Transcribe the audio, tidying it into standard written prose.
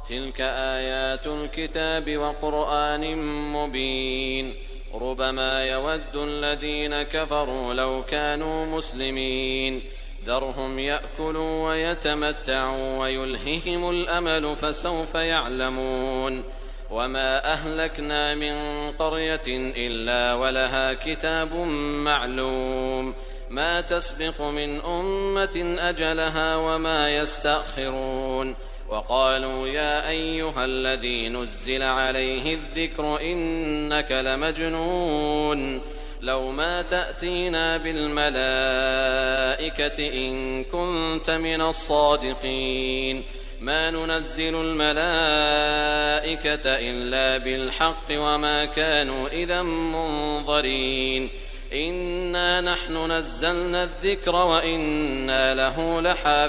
تلك آيات الكتاب وقرآن مبين ربما يود الذين كفروا لو كانوا مسلمين ذرهم يأكلوا ويتمتعوا ويلههم الأمل فسوف يعلمون وما أهلكنا من قرية إلا ولها كتاب معلوم ما تسبق من أمة أجلها وما يستأخرون وقالوا يا أيها الذي نزل عليه الذكر إنك لمجنون لو ما تأتينا بالملائكة إن كنت من الصادقين ما ننزل الملائكة إلا بالحق وما كانوا إذا منظرين إنا نحن نزلنا الذكر وإنا له لحافظون